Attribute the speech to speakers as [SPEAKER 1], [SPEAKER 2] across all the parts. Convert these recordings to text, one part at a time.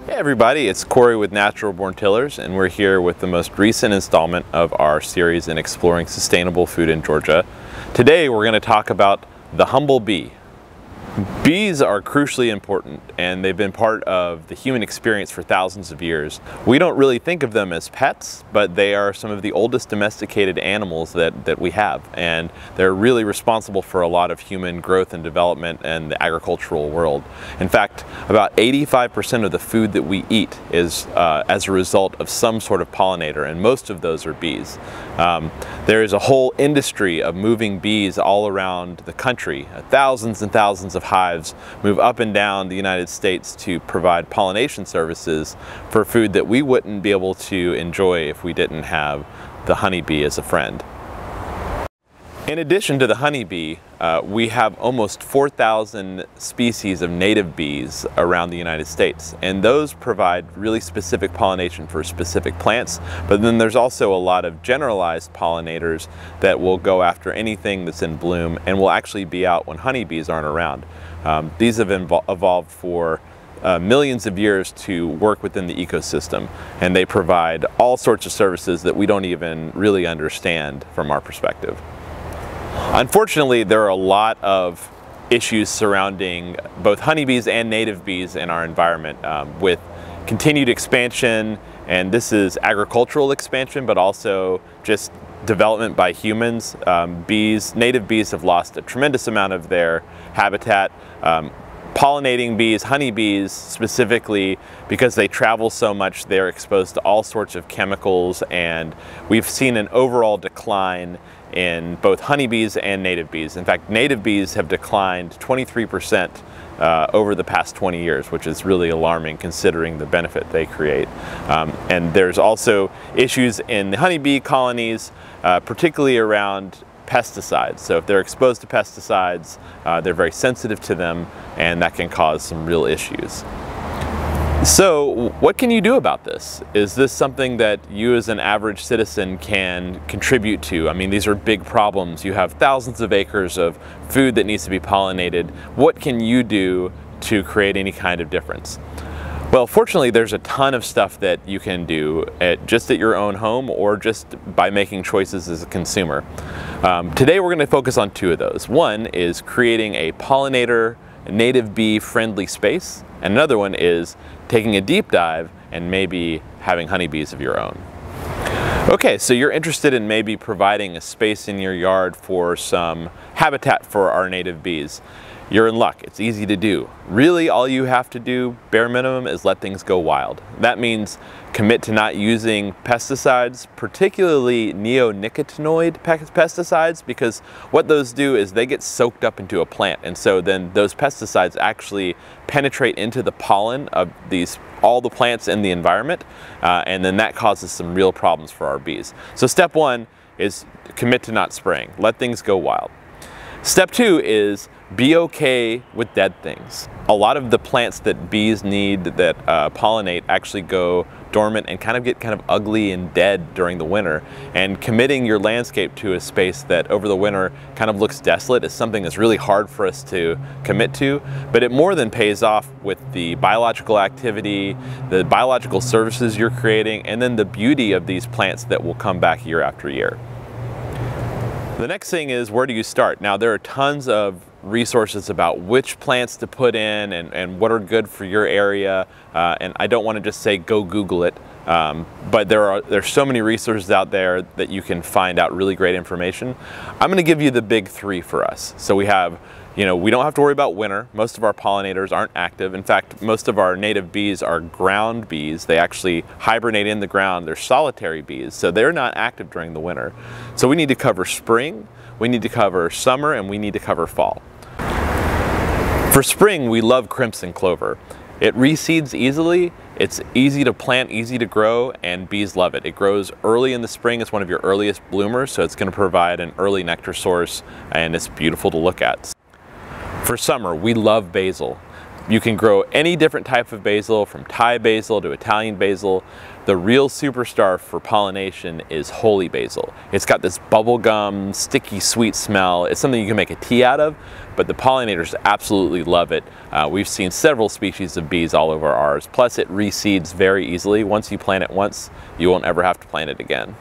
[SPEAKER 1] Hey everybody, it's Corey with Natural Born Tillers, and we're here with the most recent installment of our series in exploring sustainable food in Georgia. Today we're going to talk about the humble bee. Bees are crucially important, and they've been part of the human experience for thousands of years. We don't really think of them as pets, but they are some of the oldest domesticated animals that we have, and they're really responsible for a lot of human growth and development in the agricultural world. In fact, about 85% of the food that we eat is as a result of some sort of pollinator, and most of those are bees. There is a whole industry of moving bees all around the country. Thousands and thousands of hives move up and down the United States to provide pollination services for food that we wouldn't be able to enjoy if we didn't have the honeybee as a friend. In addition to the honeybee, we have almost 4,000 species of native bees around the United States, and those provide really specific pollination for specific plants, but then there's also a lot of generalized pollinators that will go after anything that's in bloom and will actually be out when honeybees aren't around. These have evolved for millions of years to work within the ecosystem, and they provide all sorts of services that we don't even really understand from our perspective. Unfortunately, there are a lot of issues surrounding both honeybees and native bees in our environment with continued expansion, and this is agricultural expansion, but also just development by humans. Native bees have lost a tremendous amount of their habitat. Pollinating bees, honeybees specifically, because they travel so much, they're exposed to all sorts of chemicals, and we've seen an overall decline in both honeybees and native bees. In fact, native bees have declined 23% over the past 20 years, which is really alarming considering the benefit they create. And there's also issues in the honeybee colonies, particularly around pesticides. So if they're exposed to pesticides, they're very sensitive to them, and that can cause some real issues. So what can you do about this? Is this something that you as an average citizen can contribute to? I mean, these are big problems. You have thousands of acres of food that needs to be pollinated. What can you do to create any kind of difference? Well, fortunately, there's a ton of stuff that you can do just at your own home or just by making choices as a consumer. Today, we're going to focus on two of those. One is creating a pollinator, native bee friendly space, and another one is taking a deep dive and maybe having honeybees of your own. Okay, so you're interested in maybe providing a space in your yard for some habitat for our native bees. You're in luck. It's easy to do. Really, all you have to do, bare minimum, is let things go wild. That means commit to not using pesticides, particularly neonicotinoid pesticides, because what those do is they get soaked up into a plant, and so then those pesticides actually penetrate into the pollen of all the plants in the environment, and then that causes some real problems for our bees. So step one is commit to not spraying. Let things go wild. Step two is be okay with dead things. A lot of the plants that bees need that pollinate actually go dormant and get kind of ugly and dead during the winter. And committing your landscape to a space that over the winter kind of looks desolate is something that's really hard for us to commit to, but it more than pays off with the biological activity, the biological services you're creating, and then the beauty of these plants that will come back year after year. The next thing is, where do you start? Now, there are tons of resources about which plants to put in and what are good for your area, and I don't want to just say go Google it, but there's so many resources out there that you can find out really great information. I'm going to give you the big three for us. So we have, we don't have to worry about winter. Most of our pollinators aren't active. In fact, most of our native bees are ground bees. They actually hibernate in the ground. They're solitary bees, so they're not active during the winter. So we need to cover spring, we need to cover summer, and we need to cover fall. For spring, we love crimson clover. It reseeds easily, it's easy to plant, easy to grow, and bees love it. It grows early in the spring. It's one of your earliest bloomers, so it's going to provide an early nectar source, and it's beautiful to look at. For summer, we love basil. You can grow any different type of basil, from Thai basil to Italian basil. the real superstar for pollination is holy basil. It's got this bubblegum, sticky, sweet smell. It's something you can make a tea out of, but the pollinators absolutely love it. We've seen several species of bees all over ours. Plus it reseeds very easily. Once you plant it once, you won't ever have to plant it again.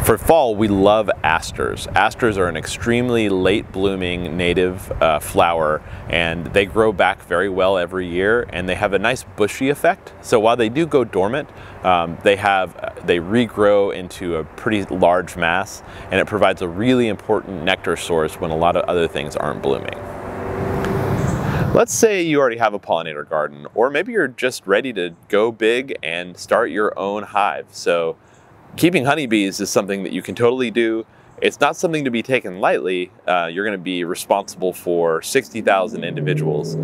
[SPEAKER 1] For fall, we love asters. Asters are an extremely late blooming native flower, and they grow back very well every year, and they have a nice bushy effect. So while they do go dormant, they regrow into a pretty large mass, and it provides a really important nectar source when a lot of other things aren't blooming. Let's say you already have a pollinator garden, or maybe you're just ready to go big and start your own hive. So keeping honeybees is something that you can totally do. It's not something to be taken lightly. You're going to be responsible for 60,000 individuals.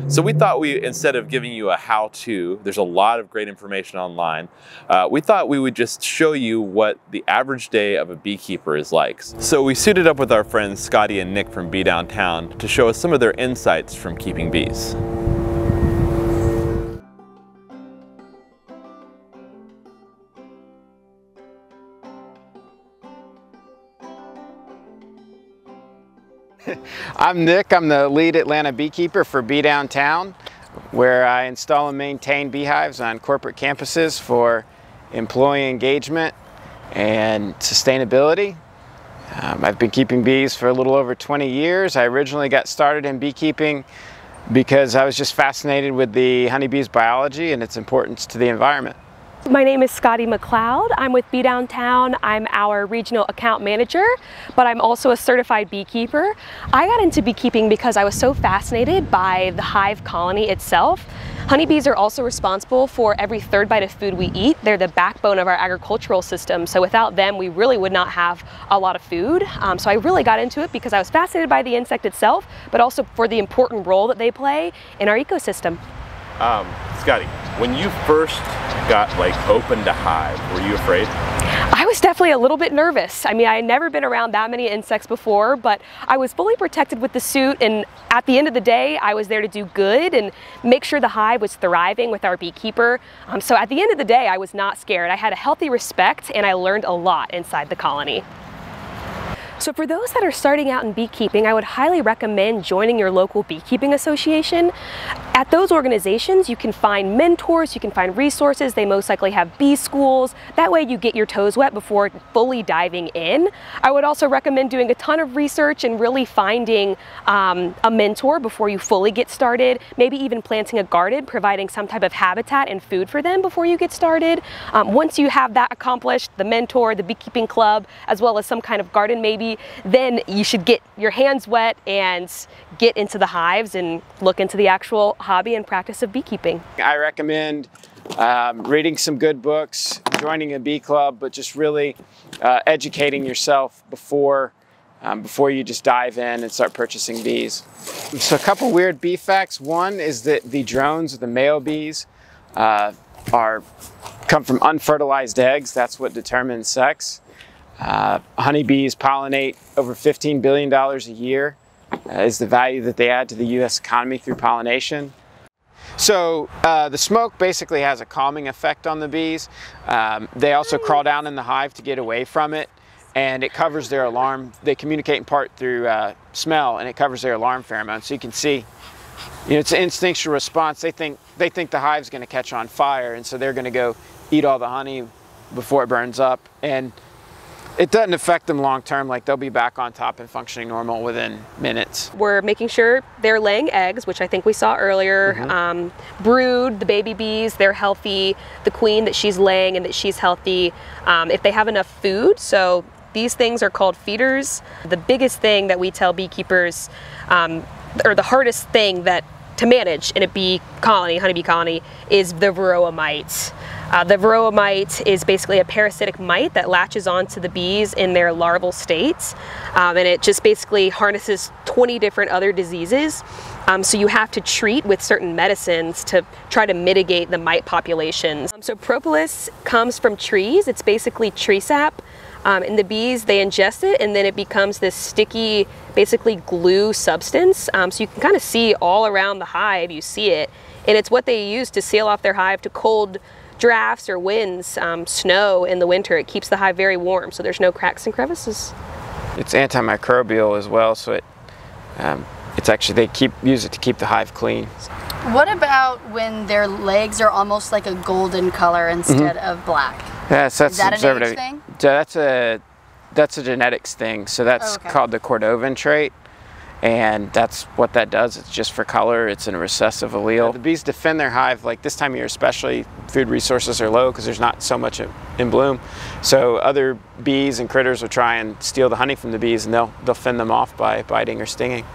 [SPEAKER 1] So we thought instead of giving you a how-to, there's a lot of great information online, we thought we would just show you what the average day of a beekeeper is like. So we suited up with our friends Scotty and Nick from Bee Downtown to show us some of their insights from keeping bees.
[SPEAKER 2] I'm Nick. I'm the lead Atlanta beekeeper for Bee Downtown, where I install and maintain beehives on corporate campuses for employee engagement and sustainability. I've been keeping bees for a little over 20 years. I originally got started in beekeeping because I was just fascinated with the honeybee's biology and its importance to the environment.
[SPEAKER 3] My name is Scotty McLeod. I'm with Bee Downtown. I'm our regional account manager, but I'm also a certified beekeeper. I got into beekeeping because I was so fascinated by the hive colony itself. Honeybees are also responsible for every third bite of food we eat. They're the backbone of our agricultural system, so without them we really would not have a lot of food. So I really got into it because I was fascinated by the insect itself, but also for the important role that they play in our ecosystem.
[SPEAKER 1] Scotty, when you first got opened a hive, were you afraid?
[SPEAKER 3] I was definitely a little bit nervous. I mean, I had never been around that many insects before, but I was fully protected with the suit, and at the end of the day, I was there to do good and make sure the hive was thriving with our beekeeper. So at the end of the day, I was not scared. I had a healthy respect, and I learned a lot inside the colony. So for those that are starting out in beekeeping, I would highly recommend joining your local beekeeping association. At those organizations, you can find mentors, you can find resources. They most likely have bee schools. That way you get your toes wet before fully diving in. I would also recommend doing a ton of research and really finding a mentor before you fully get started. Maybe even planting a garden, providing some type of habitat and food for them before you get started. Once you have that accomplished, the mentor, the beekeeping club, as well as some kind of garden maybe, then you should get your hands wet and get into the hives and look into the actual hobby and practice of beekeeping.
[SPEAKER 2] I recommend reading some good books, joining a bee club, but just really educating yourself before you just dive in and start purchasing bees. So a couple weird bee facts. One is that the drones, the male bees, come from unfertilized eggs. That's what determines sex. Honeybees pollinate over $15 billion a year is the value that they add to the U.S. economy through pollination. So the smoke basically has a calming effect on the bees. They also crawl down in the hive to get away from it, and it covers their alarm. They communicate in part through smell, and it covers their alarm pheromone. So you can see, it's an instinctual response. They think the hive's going to catch on fire, and so they're going to go eat all the honey before it burns up. And it doesn't affect them long term. They'll be back on top and functioning normal within minutes.
[SPEAKER 3] We're making sure they're laying eggs, which I think we saw earlier. Brood, the baby bees, they're healthy. The queen, that she's laying and that she's healthy. If they have enough food, so these things are called feeders. The biggest thing that we tell beekeepers, or the hardest thing to manage in a bee colony, honeybee colony, is the varroa mite. The varroa mite is basically a parasitic mite that latches onto the bees in their larval states, and it just basically harnesses 20 different other diseases. So you have to treat with certain medicines to try to mitigate the mite populations. So propolis comes from trees. It's basically tree sap. And the bees, they ingest it, and then it becomes this sticky, basically glue substance. So you can kind of see all around the hive, you see it. And it's what they use to seal off their hive, to cold drafts or winds, snow in the winter, it keeps the hive very warm, so there's no cracks and crevices.
[SPEAKER 2] It's antimicrobial as well, so it's actually, use it to keep the hive clean.
[SPEAKER 4] What about when their legs are almost like a golden color instead of black?
[SPEAKER 2] Yes, that's
[SPEAKER 4] Is that an age thing?
[SPEAKER 2] That's a genetics thing. So that's called the Cordovan trait, and that's what that does. It's just for color. It's a recessive allele. The bees defend their hive, like this time of year especially, food resources are low because there's not so much in bloom. So other bees and critters will try and steal the honey from the bees, and they'll fend them off by biting or stinging.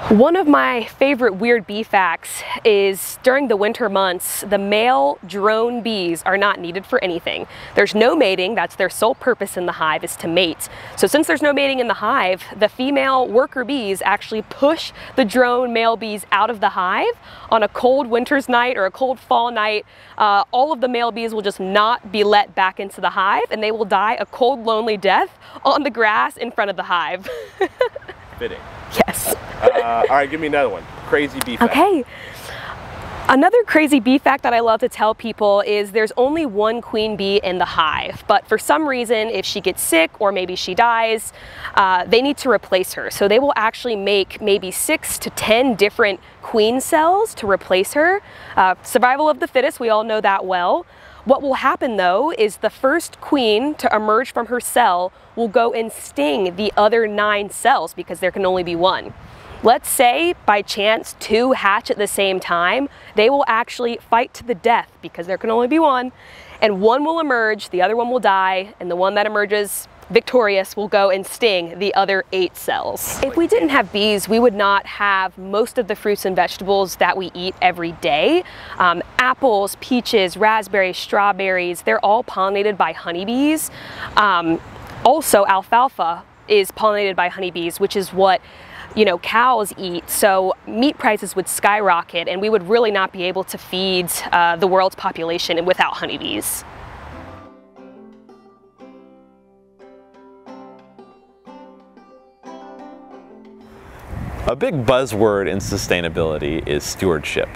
[SPEAKER 3] One of my favorite weird bee facts is during the winter months, the male drone bees are not needed for anything. There's no mating. That's their sole purpose in the hive, is to mate. So since there's no mating in the hive, the female worker bees actually push the drone male bees out of the hive on a cold winter's night or a cold fall night. All of the male bees will just not be let back into the hive, and they will die a cold, lonely death on the grass in front of the hive.
[SPEAKER 1] Fitting.
[SPEAKER 3] Yes.
[SPEAKER 1] All right, give me another one. Crazy bee fact.
[SPEAKER 3] Okay. Another crazy bee fact that I love to tell people is there's only one queen bee in the hive, but for some reason, if she gets sick or maybe she dies, they need to replace her. So they will actually make maybe 6 to 10 different queen cells to replace her. Survival of the fittest, we all know that well. What will happen though is the first queen to emerge from her cell will go and sting the other 9 cells because there can only be one. Let's say by chance 2 hatch at the same time, they will actually fight to the death because there can only be one, and one will emerge, the other one will die, and the one that emerges victorious will go and sting the other 8 cells. If we didn't have bees, we would not have most of the fruits and vegetables that we eat every day. Apples, peaches, raspberries, strawberries, they're all pollinated by honeybees. Also, alfalfa is pollinated by honeybees, which is what cows eat, so meat prices would skyrocket and we would really not be able to feed the world's population without honeybees.
[SPEAKER 1] A big buzzword in sustainability is stewardship.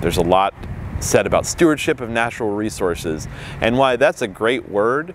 [SPEAKER 1] There's a lot said about stewardship of natural resources, and why that's a great word,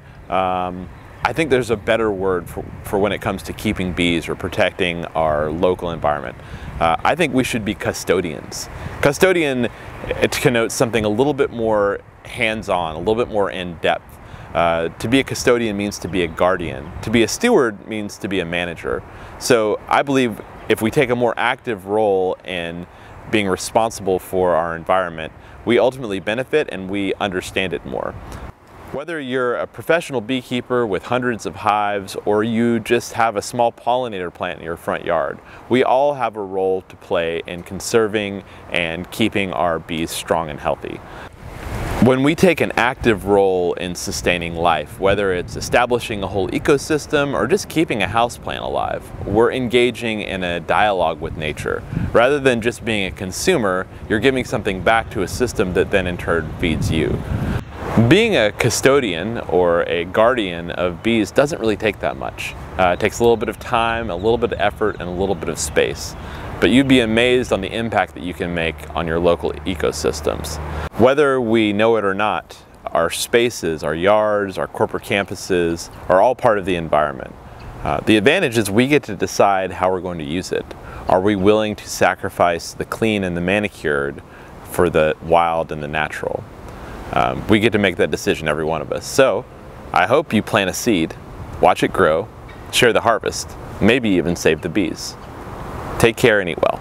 [SPEAKER 1] I think there's a better word for when it comes to keeping bees or protecting our local environment. I think we should be custodians. Custodian, it connotes something a little bit more hands-on, a little bit more in-depth. To be a custodian means to be a guardian. To be a steward means to be a manager. So I believe if we take a more active role in being responsible for our environment, we ultimately benefit and we understand it more. Whether you're a professional beekeeper with hundreds of hives or you just have a small pollinator plant in your front yard, we all have a role to play in conserving and keeping our bees strong and healthy. When we take an active role in sustaining life, whether it's establishing a whole ecosystem or just keeping a houseplant alive, we're engaging in a dialogue with nature. Rather than just being a consumer, you're giving something back to a system that then in turn feeds you. Being a custodian or a guardian of bees doesn't really take that much. It takes a little bit of time, a little bit of effort, and a little bit of space. But you'd be amazed on the impact that you can make on your local ecosystems. Whether we know it or not, our spaces, our yards, our corporate campuses are all part of the environment. The advantage is we get to decide how we're going to use it. Are we willing to sacrifice the clean and the manicured for the wild and the natural? We get to make that decision, every one of us. So I hope you plant a seed, watch it grow, share the harvest, maybe even save the bees. Take care and eat well.